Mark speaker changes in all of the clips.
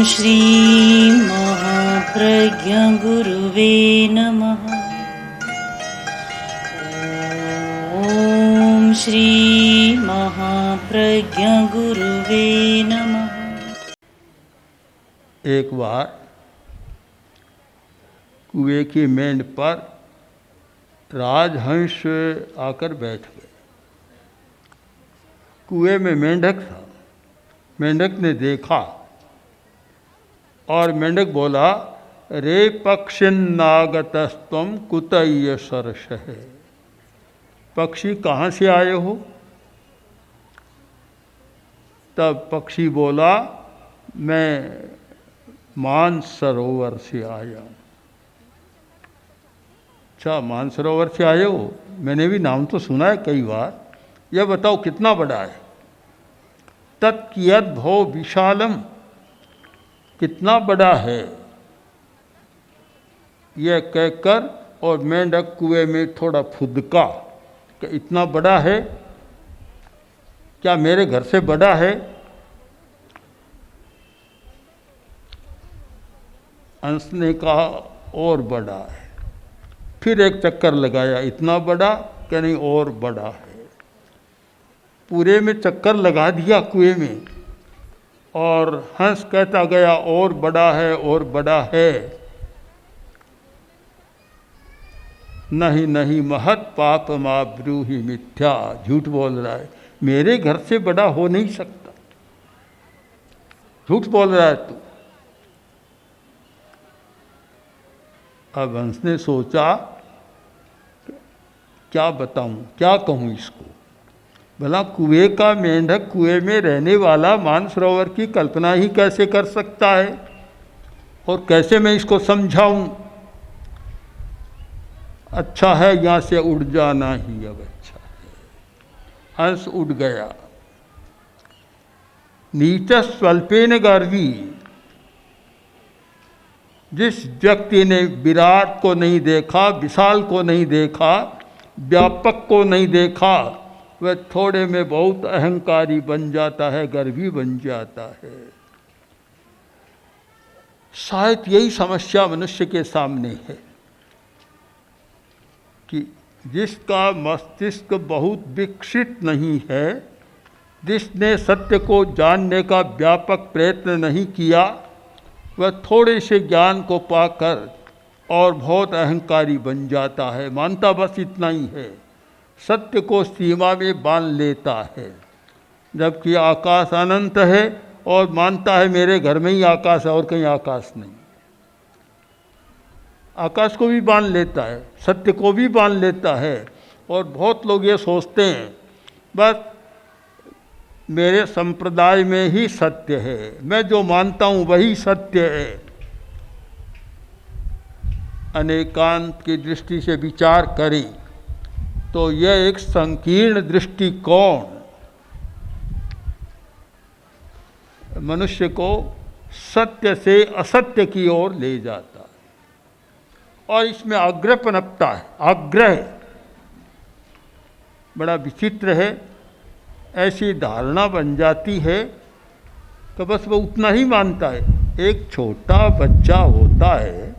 Speaker 1: श्री महाप्रज्ञ गुरुवे नमः। ओम श्री महाप्रज्ञ गुरुवे नमः।
Speaker 2: एक बार कुएं की मेंढ पर राजहंस आकर बैठ गए। कुएं में मेंढक था। मेंढक ने देखा और मेंढक बोला, रे पक्षिन्नागतस्त्वं कुतय्य सरसः। पक्षी कहाँ से आए हो? तब पक्षी बोला, मैं मानसरोवर से आया हूँ। अच्छा, मानसरोवर से आए हो? मैंने भी नाम तो सुना है कई बार। यह बताओ कितना बड़ा है? तत्कियद् भो विशालम, कितना बड़ा है? यह कहकर और मेंढक कुएं में थोड़ा फुदका कि इतना बड़ा है? क्या मेरे घर से बड़ा है? हंस ने कहा, और बड़ा है। फिर एक चक्कर लगाया, इतना बड़ा? क्या नहीं, और बड़ा है। पूरे में चक्कर लगा दिया कुएं में, और हंस कहता गया, और बड़ा है, और बड़ा है। नहीं नहीं महत् पापमा ब्रूहि मिथ्या, झूठ बोल रहा है, मेरे घर से बड़ा हो नहीं सकता, झूठ बोल रहा है तू। अब हंस ने सोचा, क्या बताऊं, क्या कहूं इसको? भला कुएं का मेंढक कुएं में रहने वाला मानसरोवर की कल्पना ही कैसे कर सकता है, और कैसे मैं इसको समझाऊं? अच्छा है यहाँ से उड़ जाना ही अब अच्छा है। हंस उड़ गया। नीच स्वल्पेन गर्वी, जिस व्यक्ति ने विराट को नहीं देखा, विशाल को नहीं देखा, व्यापक को नहीं देखा, वह थोड़े में बहुत अहंकारी बन जाता है, गर्वी बन जाता है। शायद यही समस्या मनुष्य के सामने है कि जिसका मस्तिष्क बहुत विकसित नहीं है, जिसने सत्य को जानने का व्यापक प्रयत्न नहीं किया, वह थोड़े से ज्ञान को पाकर और बहुत अहंकारी बन जाता है। मानता बस इतना ही है, सत्य को सीमा में बांध लेता है, जबकि आकाश अनंत है, और मानता है मेरे घर में ही आकाश है और कहीं आकाश नहीं। आकाश को भी बांध लेता है, सत्य को भी बांध लेता है। और बहुत लोग ये सोचते हैं, बस मेरे संप्रदाय में ही सत्य है, मैं जो मानता हूँ वही सत्य है। अनेकांत की दृष्टि से विचार करें तो यह एक संकीर्ण दृष्टिकोण मनुष्य को सत्य से असत्य की ओर ले जाता है, और इसमें आग्रह पनपता है। आग्रह बड़ा विचित्र है। ऐसी धारणा बन जाती है कि बस वो उतना ही मानता है। एक छोटा बच्चा होता है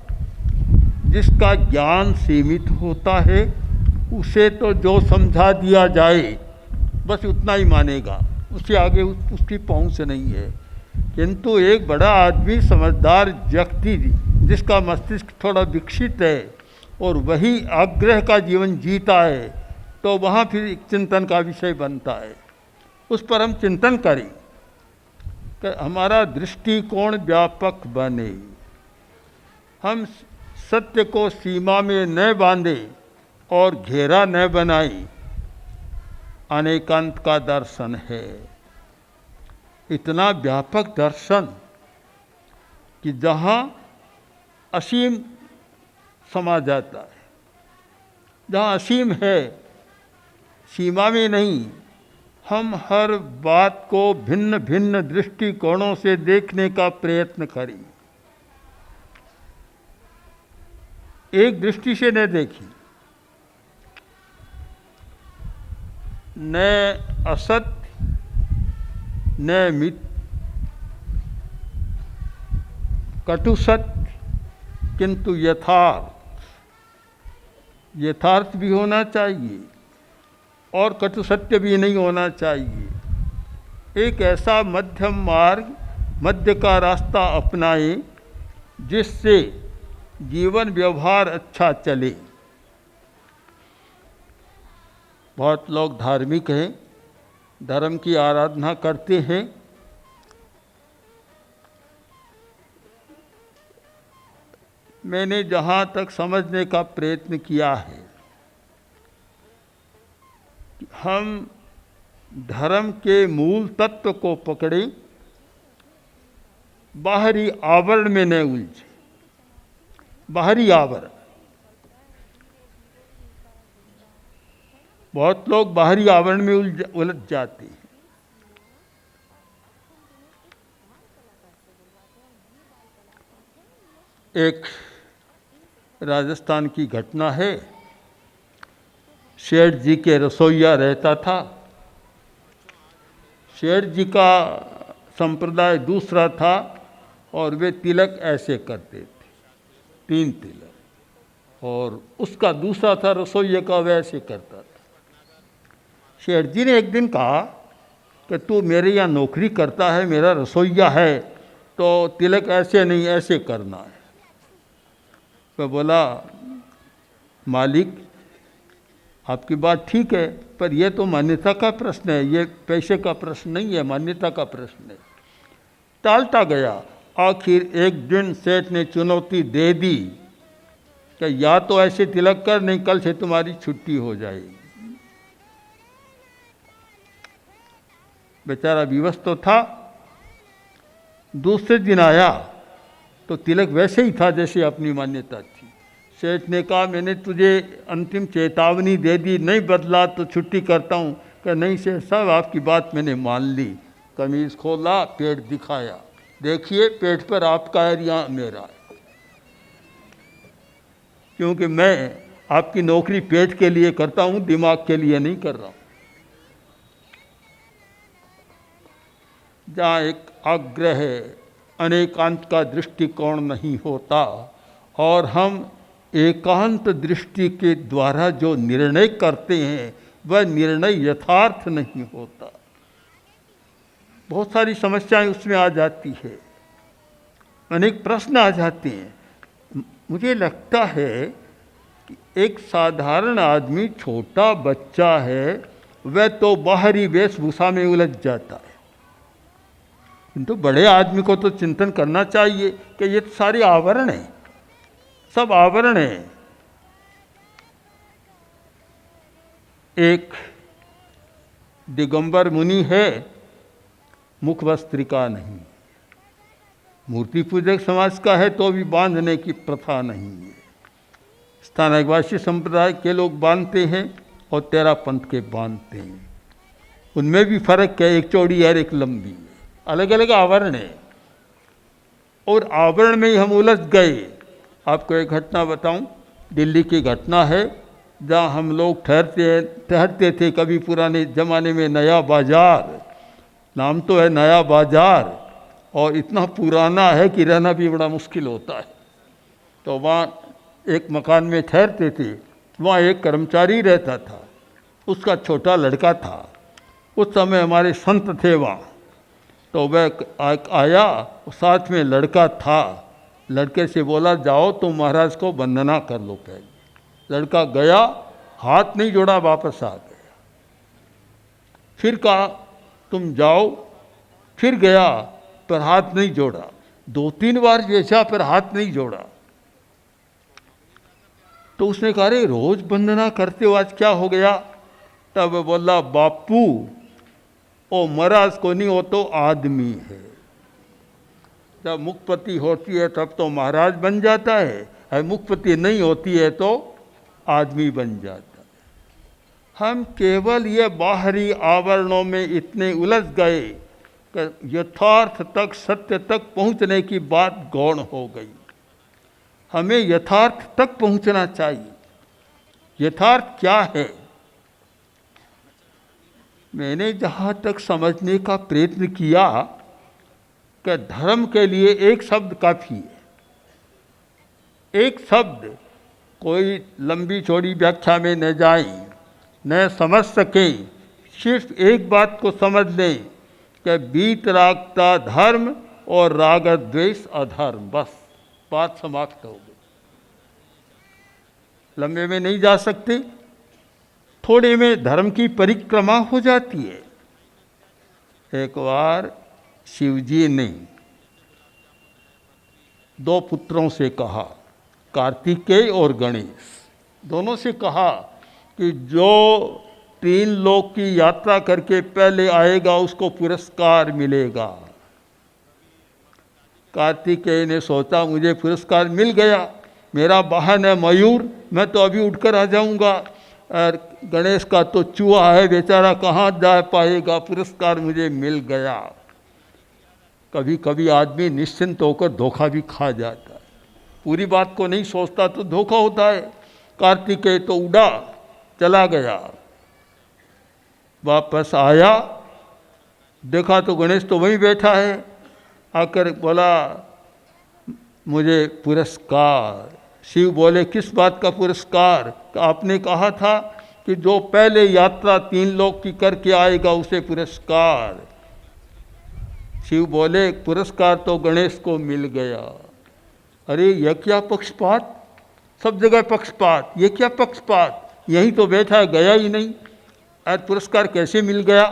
Speaker 2: जिसका ज्ञान सीमित होता है, उसे तो जो समझा दिया जाए बस उतना ही मानेगा, उससे आगे उसकी पहुंच नहीं है। किंतु एक बड़ा आदमी, समझदार व्यक्ति जिसका मस्तिष्क थोड़ा विकसित है और वही आग्रह का जीवन जीता है, तो वहाँ फिर एक चिंतन का विषय बनता है। उस पर हम चिंतन करें कि हमारा दृष्टिकोण व्यापक बने, हम सत्य को सीमा में न बांधें और घेरा न बनाएं। अनेकांत का दर्शन है, इतना व्यापक दर्शन कि जहाँ असीम समा जाता है। जहाँ असीम है, सीमा में नहीं। हम हर बात को भिन्न भिन्न दृष्टिकोणों से देखने का प्रयत्न करें, एक दृष्टि से न देखें। न असत्य न मिथ्या, कटु सत्य किंतु यथार्थ भी होना चाहिए और कटु सत्य भी नहीं होना चाहिए। एक ऐसा मध्यम मार्ग, मध्य का रास्ता अपनाएं जिससे जीवन व्यवहार अच्छा चले। बहुत लोग धार्मिक हैं, धर्म की आराधना करते हैं, मैंने जहाँ तक समझने का प्रयत्न किया है, हम धर्म के मूल तत्व को पकड़ें, बाहरी आवरण में न उलझे। बाहरी आवरण, बहुत लोग बाहरी आवरण में उलझ जाते हैं। एक राजस्थान की घटना है। शेठ जी के रसोइया रहता था। शेठ जी का संप्रदाय दूसरा था और वे तिलक ऐसे करते थे, 3 तिलक, और उसका दूसरा था रसोइये का, वैसे करता था। शेठ जी ने एक दिन कहा कि तू मेरे यहाँ नौकरी करता है, मेरा रसोइया है, तो तिलक ऐसे नहीं, ऐसे करना है। मैं बोला, मालिक आपकी बात ठीक है, पर यह तो मान्यता का प्रश्न है, ये पैसे का प्रश्न नहीं है, मान्यता का प्रश्न है। टालता गया। आखिर एक दिन सेठ ने चुनौती दे दी कि या तो ऐसे तिलक कर, नहीं कल से तुम्हारी छुट्टी हो जाएगी। बेचारा विवश तो था। दूसरे दिन आया तो तिलक वैसे ही था जैसे अपनी मान्यता थी। सेठ ने कहा, मैंने तुझे अंतिम चेतावनी दे दी, नहीं बदला तो छुट्टी करता हूँ। कि नहीं सेठ साहब, आपकी बात मैंने मान ली। कमीज़ खोला, पेट दिखाया, देखिए पेट पर आपका है, यहाँ मेरा है। क्योंकि मैं आपकी नौकरी पेट के लिए करता हूँ, दिमाग के लिए नहीं कर रहा हूँ। जहाँ एक आग्रह, अनेकांत का दृष्टिकोण नहीं होता और हम एकांत दृष्टि के द्वारा जो निर्णय करते हैं वह निर्णय यथार्थ नहीं होता। बहुत सारी समस्याएं उसमें आ जाती है, अनेक प्रश्न आ जाते हैं। मुझे लगता है कि एक साधारण आदमी, छोटा बच्चा है, वह तो बाहरी वेशभूषा में उलझ जाता है, किंतु बड़े आदमी को तो चिंतन करना चाहिए कि ये तो सारे आवरण हैं, सब आवरण हैं। एक दिगंबर मुनि है, मुख वस्त्रिका नहीं, मूर्ति पूजक समाज का है तो भी बांधने की प्रथा नहीं है। स्थानकवासी संप्रदाय के लोग बांधते हैं और तेरा पंथ के बांधते हैं, उनमें भी फर्क है, एक चौड़ी है एक लंबी है, अलग अलग आवरण है। और आवरण में ही हम उलझ गए। आपको एक घटना बताऊं, दिल्ली की घटना है, जहां हम लोग ठहरते थे कभी पुराने ज़माने में। नया बाज़ार नाम तो है, नया बाज़ार, और इतना पुराना है कि रहना भी बड़ा मुश्किल होता है। तो वहाँ एक मकान में ठहरते थे, वहाँ एक कर्मचारी रहता था, उसका छोटा लड़का था। उस समय हमारे संत थे वहाँ, तो वह आया, साथ में लड़का था। लड़के से बोला, जाओ तुम महाराज को वंदना कर लो पहले। लड़का गया, हाथ नहीं जोड़ा, वापस आ गया। फिर कहा तुम जाओ, फिर गया पर हाथ नहीं जोड़ा। 2-3 बार बेचा पर हाथ नहीं जोड़ा। तो उसने कहा, अरे रोज वंदना करते हो, आज क्या हो गया? तब वो बोला, बापू ओ महाराज को नहीं, हो तो आदमी है। जब मुखपति होती है तब तो महाराज बन जाता है, और मुखपति नहीं होती है तो आदमी बन जाता है। हम केवल ये बाहरी आवरणों में इतने उलझ गए कि यथार्थ तक, सत्य तक पहुंचने की बात गौण हो गई। हमें यथार्थ तक पहुंचना चाहिए। यथार्थ क्या है? मैंने जहाँ तक समझने का प्रयत्न किया कि धर्म के लिए एक शब्द काफ़ी है। एक शब्द कोई लंबी चौड़ी व्याख्या में न जाएं, न समझ सकें, सिर्फ एक बात को समझ लें कि वीतरागता धर्म और राग द्वेष अधर्म, बस बात समाप्त हो गई। लंबे में नहीं जा सकते, थोड़े में धर्म की परिक्रमा हो जाती है। एक बार शिवजी ने दो पुत्रों से कहा, कार्तिकेय और गणेश, दोनों से कहा कि जो 3 लोक की यात्रा करके पहले आएगा उसको पुरस्कार मिलेगा। कार्तिकेय ने सोचा मुझे पुरस्कार मिल गया, मेरा वाहन है मयूर, मैं तो अभी उठकर आ जाऊंगा, और गणेश का तो चूहा है बेचारा, कहाँ जा पाएगा, पुरस्कार मुझे मिल गया। कभी कभी आदमी निश्चिंत होकर धोखा भी खा जाता है, पूरी बात को नहीं सोचता तो धोखा होता है। कार्तिकेय तो उड़ा चला गया, वापस आया, देखा तो गणेश तो वहीं बैठा है, आकर बोला मुझे पुरस्कार। शिव बोले किस बात का पुरस्कार? आपने कहा था कि जो पहले यात्रा 3 लोक की करके आएगा उसे पुरस्कार। शिव बोले पुरस्कार तो गणेश को मिल गया। अरे यह क्या पक्षपात, सब जगह पक्षपात, ये क्या पक्षपात, यहीं तो बैठा है, गया ही नहीं, आज पुरस्कार कैसे मिल गया?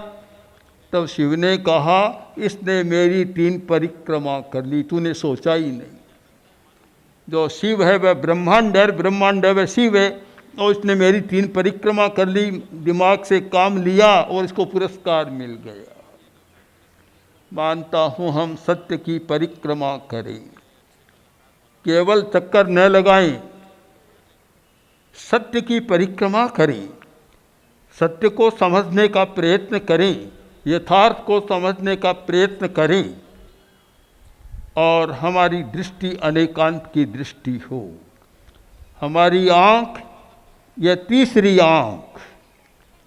Speaker 2: तब शिव ने कहा इसने मेरी 3 परिक्रमा कर ली, तूने सोचा ही नहीं। जो शिव है वह ब्रह्मांड है, ब्रह्मांड है वह शिव है, और इसने मेरी 3 परिक्रमा कर ली, दिमाग से काम लिया और इसको पुरस्कार मिल गया। मानता हूँ हम सत्य की परिक्रमा करें, केवल चक्कर न लगाएं, सत्य की परिक्रमा करें, सत्य को समझने का प्रयत्न करें, यथार्थ को समझने का प्रयत्न करें, और हमारी दृष्टि अनेकांत की दृष्टि हो। हमारी आँख, यह तीसरी आँख,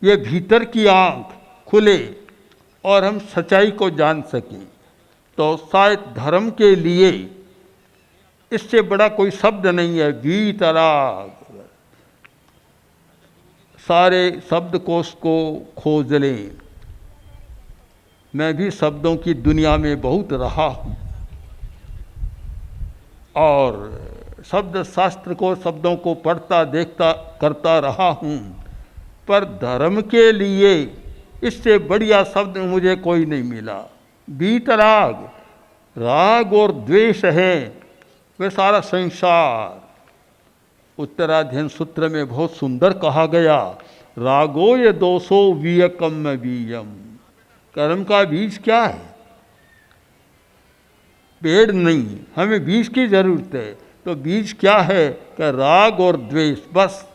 Speaker 2: ये भीतर की आँख खुले और हम सच्चाई को जान सकें। तो शायद धर्म के लिए इससे बड़ा कोई शब्द नहीं है, वीतराग। सारे शब्दकोश को खोज लें। मैं भी शब्दों की दुनिया में बहुत रहा हूँ, और शब्द शास्त्र को, शब्दों को पढ़ता देखता करता रहा हूँ, पर धर्म के लिए इससे बढ़िया शब्द मुझे कोई नहीं मिला। वीतराग, राग और द्वेष है वे सारा संसार। उत्तराध्ययन सूत्र में बहुत सुंदर कहा गया, रागो ये दोषो वियकम वीयम। कर्म का बीज क्या है? पेड़ नहीं, हमें बीज की जरूरत है। तो बीज क्या है कि राग और द्वेष, बस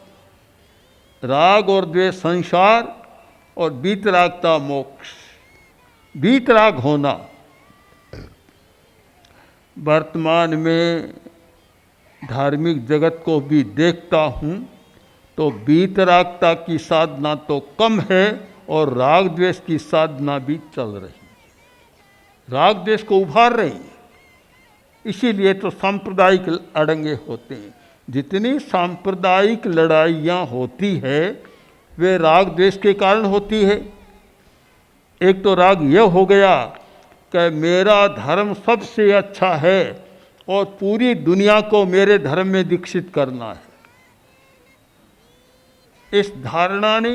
Speaker 2: राग और द्वेष संसार, और वीतरागता मोक्ष। वीतराग होना। वर्तमान में धार्मिक जगत को भी देखता हूँ तो वीतरागता की साधना तो कम है और राग द्वेष की साधना भी चल रही। राग द्वेष को उभार रही, इसीलिए तो सांप्रदायिक अड़ंगे होते हैं। जितनी सांप्रदायिक लड़ाइयाँ होती है वे राग द्वेष के कारण होती है। एक तो राग यह हो गया कि मेरा धर्म सबसे अच्छा है और पूरी दुनिया को मेरे धर्म में दीक्षित करना है। इस धारणा ने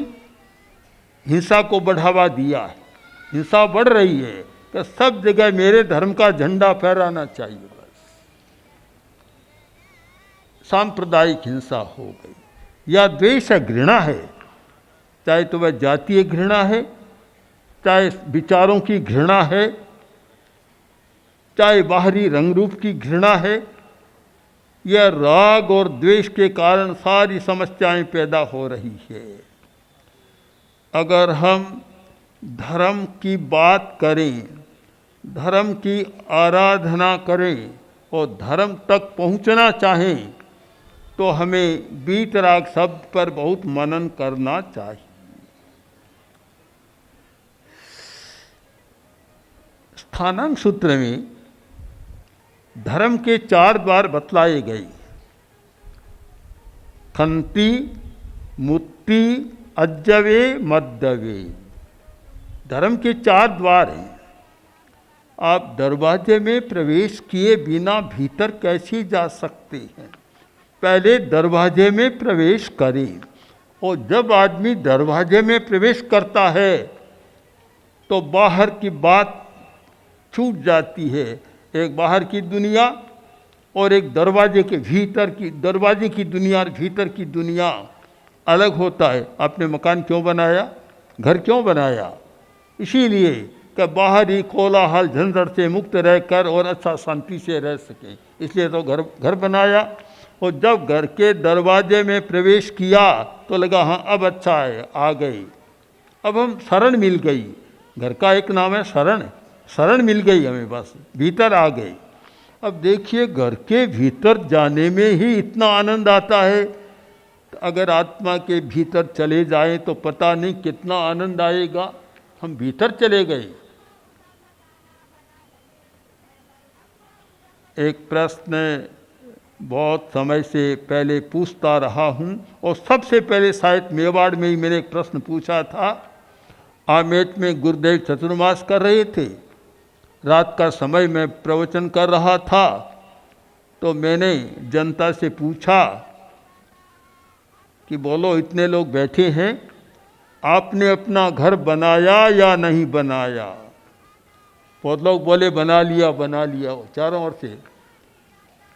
Speaker 2: हिंसा को बढ़ावा दिया है। हिंसा बढ़ रही है कि सब जगह मेरे धर्म का झंडा फहराना चाहिए। बस सांप्रदायिक हिंसा हो गई। या द्वेष है, घृणा है, चाहे तो वह जातीय घृणा है, चाहे विचारों की घृणा है, चाहे बाहरी रंग रूप की घृणा है। यह राग और द्वेष के कारण सारी समस्याएं पैदा हो रही है। अगर हम धर्म की बात करें, धर्म की आराधना करें और धर्म तक पहुंचना चाहें तो हमें वीतराग शब्द पर बहुत मनन करना चाहिए। स्थानांक सूत्र में धर्म के 4 द्वार बतलाए गए। खंती मुत्ती अज्जवे मद्दवे। धर्म के 4 द्वार हैं। आप दरवाजे में प्रवेश किए बिना भीतर कैसे जा सकते हैं? पहले दरवाजे में प्रवेश करें। और जब आदमी दरवाजे में प्रवेश करता है तो बाहर की बात छूट जाती है। एक बाहर की दुनिया और एक दरवाजे के भीतर की, दरवाजे की दुनिया और भीतर की दुनिया अलग होता है। आपने मकान क्यों बनाया, घर क्यों बनाया? इसीलिए कि बाहर ही कोलाहल झंझट से मुक्त रहकर और अच्छा शांति से रह सके, इसलिए तो घर बनाया। और जब घर के दरवाजे में प्रवेश किया तो लगा हाँ अब अच्छा है, आ गई, अब हम शरण मिल गई। घर का एक नाम है शरण, शरण मिल गई हमें, बस भीतर आ गई। अब देखिए घर के भीतर जाने में ही इतना आनंद आता है, अगर आत्मा के भीतर चले जाएं तो पता नहीं कितना आनंद आएगा। हम भीतर चले गए। एक प्रश्न बहुत समय से पहले पूछता रहा हूँ और सबसे पहले शायद मेवाड़ में ही मैंने एक प्रश्न पूछा था। आमेट में गुरुदेव चतुर्मास कर रहे थे, रात का समय मैं प्रवचन कर रहा था, तो मैंने जनता से पूछा कि बोलो इतने लोग बैठे हैं, आपने अपना घर बनाया या नहीं बनाया? बहुत लोग बोले बना लिया बना लिया, चारों ओर से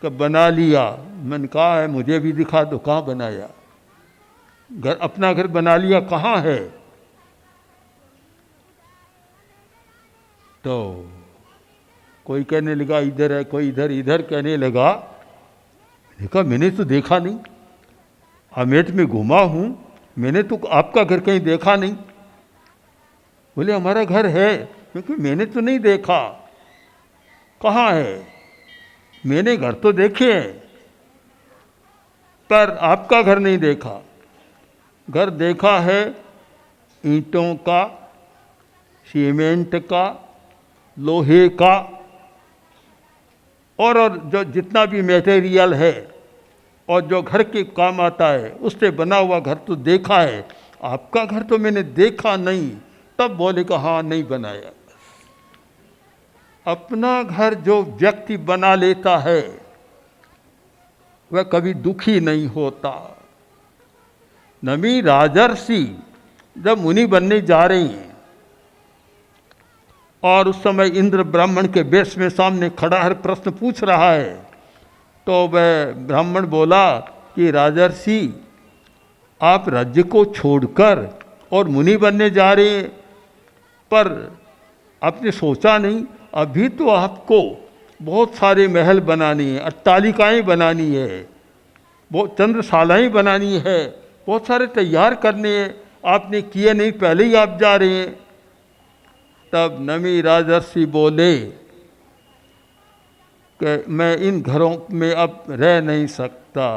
Speaker 2: कि बना लिया। मैंने कहा है मुझे भी दिखा दो कहाँ बनाया, घर अपना घर बना लिया कहाँ है? तो कोई कहने लगा इधर है, कोई इधर, इधर कहने लगा। देखा मैंने तो देखा नहीं, आमेट में घुमा हूँ, मैंने तो आपका घर कहीं देखा नहीं। बोले हमारा घर है, क्योंकि मैंने तो नहीं देखा। कहाँ है? मैंने घर तो देखे हैं पर आपका घर नहीं देखा। घर देखा है ईंटों का, सीमेंट का, लोहे का और जो जितना भी मटेरियल है और जो घर के काम आता है उससे बना हुआ घर तो देखा है। आपका घर तो मैंने देखा नहीं। तब बोले कि हाँ नहीं बनाया। अपना घर जो व्यक्ति बना लेता है वह कभी दुखी नहीं होता। नमी राजर्षि जब मुनि बनने जा रही हैं और उस समय इंद्र ब्राह्मण के वेश में सामने खड़ा है, प्रश्न पूछ रहा है, तो वह ब्राह्मण बोला कि राजर्षि आप राज्य को छोड़कर और मुनि बनने जा रहे हैं, पर आपने सोचा नहीं अभी तो आपको बहुत सारे महल बनानी है, अट्टालिकाएं बनानी है, बहुत चंद्रशालाएं बनानी है, बहुत सारे तैयार करने हैं, आपने किए नहीं, पहले ही आप जा रहे हैं। तब नमी राजर्षि बोले कि मैं इन घरों में अब रह नहीं सकता,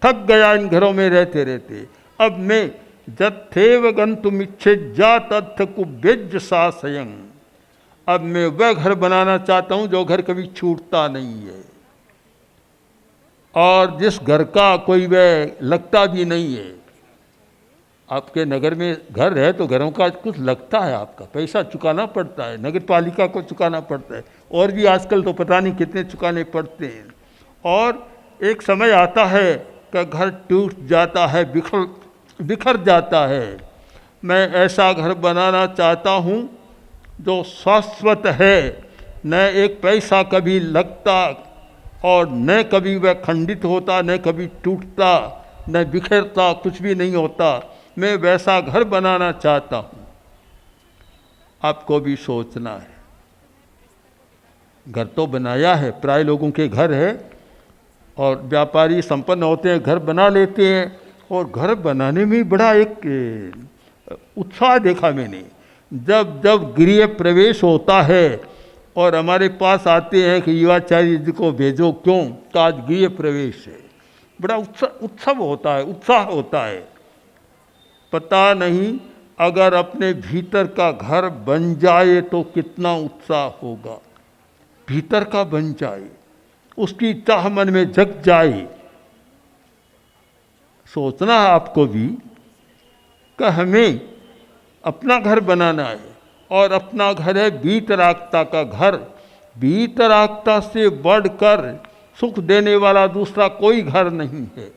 Speaker 2: थक गया इन घरों में रहते रहते। अब मैं जत्थेव गंतुम इच्छेज्जा तत्थ कुब्यज सासयं, अब मैं वह घर बनाना चाहता हूँ जो घर कभी छूटता नहीं है और जिस घर का कोई वह लगता भी नहीं है। आपके नगर में घर है तो घरों का कुछ लगता है, आपका पैसा चुकाना पड़ता है, नगर पालिका को चुकाना पड़ता है, और भी आजकल तो पता नहीं कितने चुकाने पड़ते हैं। और एक समय आता है कि घर टूट जाता है, बिखर जाता है। मैं ऐसा घर बनाना चाहता हूँ जो शाश्वत है, न एक पैसा कभी लगता और न कभी वह खंडित होता, न कभी टूटता, न बिखरता, कुछ भी नहीं होता। मैं वैसा घर बनाना चाहता हूँ। आपको भी सोचना है। घर तो बनाया है, प्राय लोगों के घर है और व्यापारी संपन्न होते हैं, घर बना लेते हैं और घर बनाने में बड़ा एक उत्साह देखा मैंने। जब जब गृह प्रवेश होता है और हमारे पास आते हैं कि युवाचार्य जी को भेजो, क्यों? तो आज गृह प्रवेश है, बड़ा उत्सव होता है, उत्साह होता है। पता नहीं अगर अपने भीतर का घर बन जाए तो कितना उत्साह होगा। भीतर का बन जाए, उसकी चाह मन में जग जाए सोचना है आपको भी कि हमें अपना घर बनाना है, और अपना घर है वीतरागता का घर। वीतरागता से बढ़कर सुख देने वाला दूसरा कोई घर नहीं है,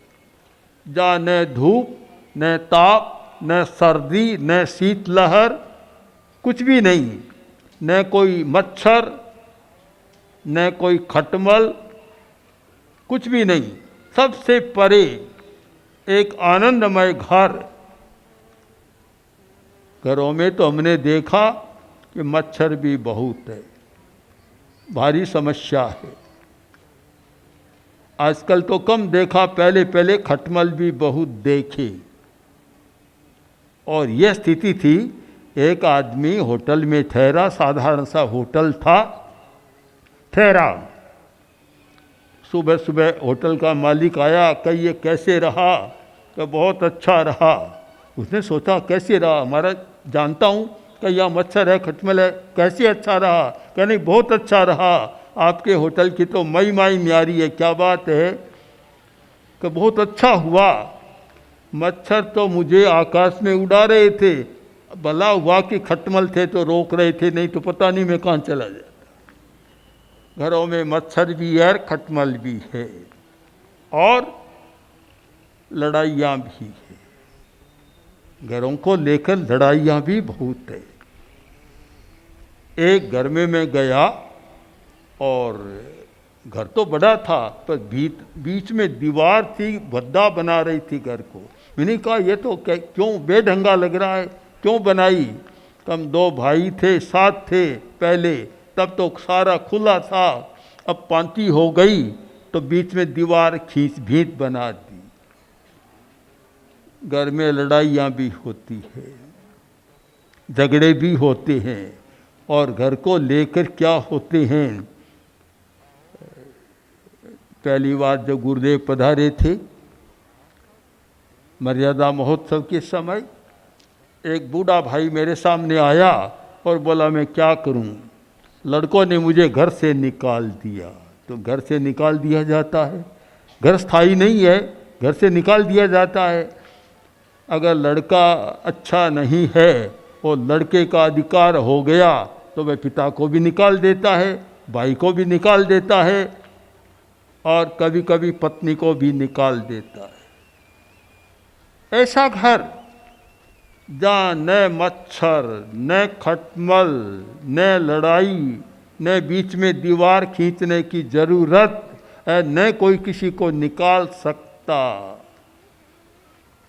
Speaker 2: जहाँ न धूप, न ताप, न सर्दी, न शीतलहर, कुछ भी नहीं, न कोई मच्छर, न कोई खटमल, कुछ भी नहीं, सबसे परे एक आनंदमय घर। घरों में तो हमने देखा कि मच्छर भी बहुत है, भारी समस्या है। आजकल तो कम देखा, पहले पहले खटमल भी बहुत देखे। और यह स्थिति थी, एक आदमी होटल में ठहरा, साधारण सा होटल था, ठहरा। सुबह सुबह होटल का मालिक आया, कही ये कैसे रहा? कि बहुत अच्छा रहा। उसने सोचा कैसे रहा, हमारा जानता हूँ कि यह मच्छर है, खटमल है, कैसे अच्छा रहा? कह नहीं, बहुत अच्छा रहा, आपके होटल की तो मई माई न्यारी है। क्या बात है? कि बहुत अच्छा हुआ, मच्छर तो मुझे आकाश में उड़ा रहे थे, भला हुआ कि खटमल थे तो रोक रहे थे, नहीं तो पता नहीं मैं कहाँ चला जाता। घरों में मच्छर भी है, खटमल भी है, और लड़ाइयाँ भी है। घरों को लेकर लड़ाइयाँ भी बहुत है। एक घर में मैं गया, और घर तो बड़ा था, पर बीच में दीवार थी, भद्दा बना रही थी घर को। मैंने कहा ये तो क्यों बेढंगा लग रहा है, क्यों बनाई? हम 2 भाई थे, साथ थे पहले, तब तो सारा खुला था, अब पांती हो गई तो बीच में दीवार खींच भीत बना दी। घर में लड़ाइयाँ भी होती है, झगड़े भी होते हैं, और घर को लेकर क्या होते हैं। पहली बार जब गुरुदेव पधारे थे मर्यादा महोत्सव के समय, एक बूढ़ा भाई मेरे सामने आया और बोला मैं क्या करूं, लड़कों ने मुझे घर से निकाल दिया। तो घर से निकाल दिया जाता है, घर स्थायी नहीं है, घर से निकाल दिया जाता है। अगर लड़का अच्छा नहीं है और लड़के का अधिकार हो गया तो वह पिता को भी निकाल देता है, भाई को भी निकाल देता है, और कभी कभी पत्नी को भी निकाल देता है। ऐसा घर जहाँ न मच्छर, न खटमल, न लड़ाई, न बीच में दीवार खींचने की जरूरत, न कोई किसी को निकाल सकता,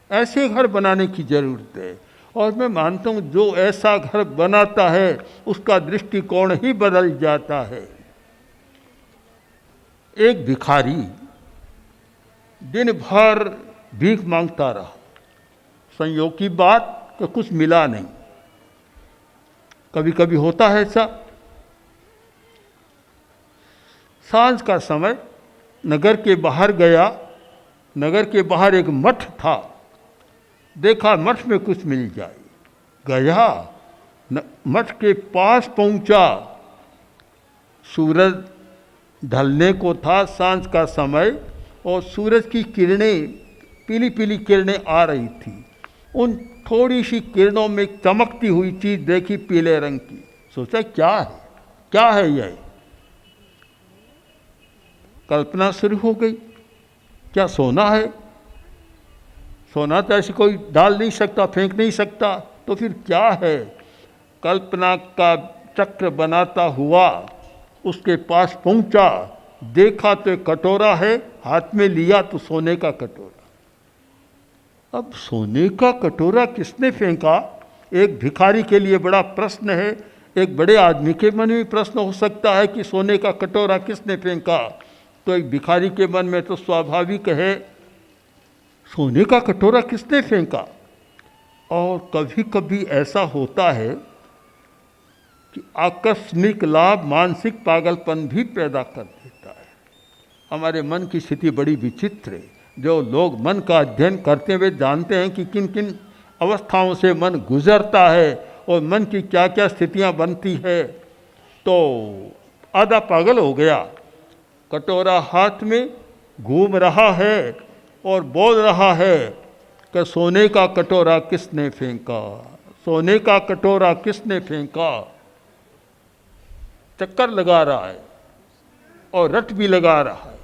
Speaker 2: ऐसे घर बनाने की जरूरत है। और मैं मानता हूँ जो ऐसा घर बनाता है उसका दृष्टिकोण ही बदल जाता है। एक भिखारी दिन भर भीख मांगता रहा, संयोग की बात कि कुछ मिला नहीं। कभी कभी होता है ऐसा। सांझ का समय नगर के बाहर गया, नगर के बाहर एक मठ था, देखा मठ में कुछ मिल जाए, गया मठ के पास पहुंचा। सूरज ढलने को था, सांझ का समय, और सूरज की किरणें, पीली पीली किरणें आ रही थी। उन थोड़ी सी किरणों में चमकती हुई चीज देखी, पीले रंग की। सोचा क्या है, क्या है यह? कल्पना शुरू हो गई, क्या सोना है? सोना तो ऐसे कोई डाल नहीं सकता, फेंक नहीं सकता, तो फिर क्या है? कल्पना का चक्र बनाता हुआ उसके पास पहुंचा, देखा तो एक कटोरा है, हाथ में लिया तो सोने का कटोरा। अब सोने का कटोरा किसने फेंका? एक भिखारी के लिए बड़ा प्रश्न है, एक बड़े आदमी के मन में प्रश्न हो सकता है कि सोने का कटोरा किसने फेंका। तो एक भिखारी के मन में तो स्वाभाविक है, सोने का कटोरा किसने फेंका। और कभी कभी ऐसा होता है कि आकस्मिक लाभ मानसिक पागलपन भी पैदा कर देता है। हमारे मन की स्थिति बड़ी विचित्र है। जो लोग मन का अध्ययन करते हुए जानते हैं कि किन किन अवस्थाओं से मन गुजरता है और मन की क्या क्या स्थितियां बनती है, तो आधा पागल हो गया, कटोरा हाथ में घूम रहा है और बोल रहा है कि सोने का कटोरा किसने फेंका, सोने का कटोरा किसने फेंका। चक्कर लगा रहा है और रट भी लगा रहा है,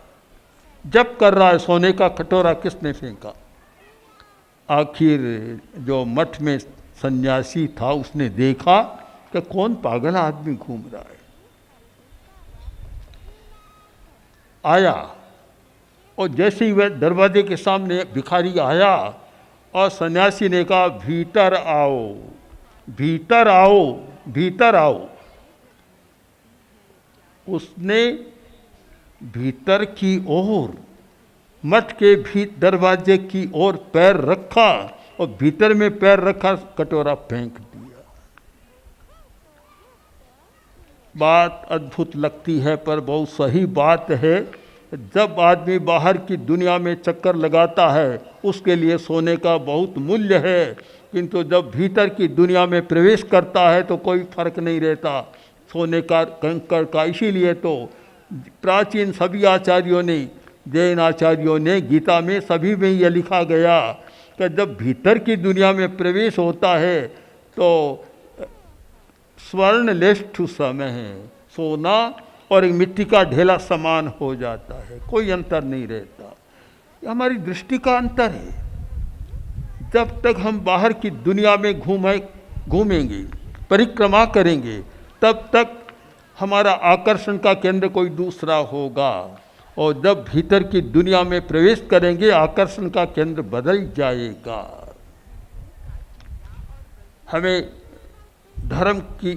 Speaker 2: जप कर रहा है, सोने का कटोरा किसने फेंका। आखिर जो मठ में सन्यासी था उसने देखा कि कौन पागल आदमी घूम रहा है। आया और जैसे ही वह दरवाजे के सामने भिखारी आया और सन्यासी ने कहा, भीतर आओ, भीतर आओ, भीतर आओ। उसने भीतर की ओर, मठ के दरवाजे की ओर पैर रखा और भीतर में पैर रखा, कटोरा फेंक दिया। बात अद्भुत लगती है पर बहुत सही बात है। जब आदमी बाहर की दुनिया में चक्कर लगाता है उसके लिए सोने का बहुत मूल्य है, किंतु जब भीतर की दुनिया में प्रवेश करता है तो कोई फर्क नहीं रहता सोने का कंकड़ का। इसीलिए तो प्राचीन सभी आचार्यों ने, जैन आचार्यों ने, गीता में सभी में यह लिखा गया कि जब भीतर की दुनिया में प्रवेश होता है तो स्वर्ण लेष्ठ समय है, सोना और एक मिट्टी का ढेला समान हो जाता है, कोई अंतर नहीं रहता। ये हमारी दृष्टि का अंतर है। जब तक हम बाहर की दुनिया में घूमेंगे, परिक्रमा करेंगे, तब तक हमारा आकर्षण का केंद्र कोई दूसरा होगा, और जब भीतर की दुनिया में प्रवेश करेंगे आकर्षण का केंद्र बदल जाएगा। हमें धर्म की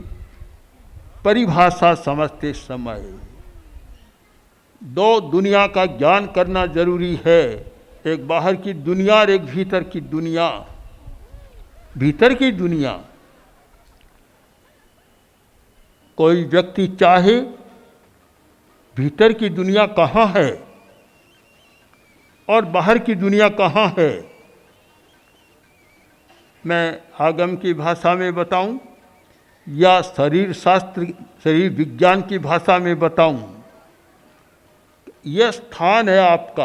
Speaker 2: परिभाषा समझते समय दो दुनिया का ज्ञान करना जरूरी है, एक बाहर की दुनिया और एक भीतर की दुनिया। भीतर की दुनिया, कोई व्यक्ति चाहे भीतर की दुनिया कहाँ है और बाहर की दुनिया कहाँ है। मैं आगम की भाषा में बताऊं या शरीर शास्त्र, शरीर विज्ञान की भाषा में बताऊं, यह स्थान है आपका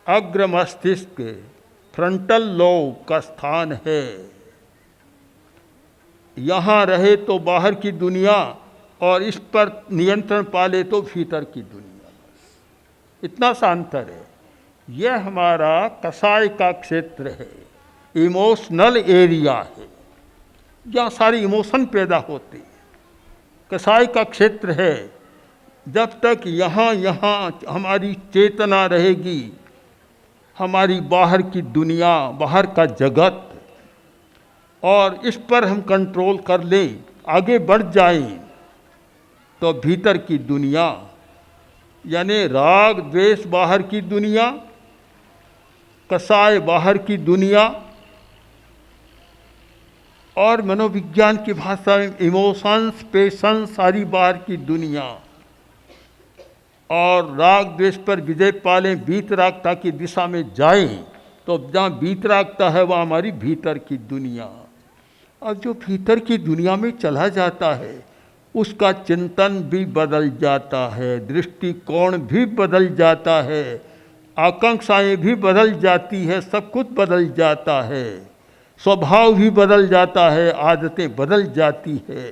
Speaker 2: अग्र मस्तिष्क, फ्रंटल लोब का स्थान है। यहाँ रहे तो बाहर की दुनिया और इस पर नियंत्रण पाले तो भीतर की दुनिया, इतना सा अंतर है। यह हमारा कसाय का क्षेत्र है, इमोशनल एरिया है, जहाँ सारी इमोशन पैदा होती है। कसाय का क्षेत्र है। जब तक यहाँ हमारी चेतना रहेगी, हमारी बाहर की दुनिया, बाहर का जगत, और इस पर हम कंट्रोल कर लें, आगे बढ़ जाएं, तो भीतर की दुनिया यानी राग द्वेष बाहर की दुनिया, कसाय बाहर की दुनिया, और मनोविज्ञान की भाषा में इमोशंस, पैशन, सारी बाहर की दुनिया, और राग द्वेष पर विजय पालें, वीतरागता की दिशा में जाएं, तो जहाँ वीतरागता है वहाँ हमारी भीतर की दुनिया। और जो भीतर की दुनिया में चला जाता है उसका चिंतन भी बदल जाता है, दृष्टिकोण भी बदल जाता है, आकांक्षाएं भी बदल जाती है, सब कुछ बदल जाता है, स्वभाव भी बदल जाता है, आदतें बदल जाती है।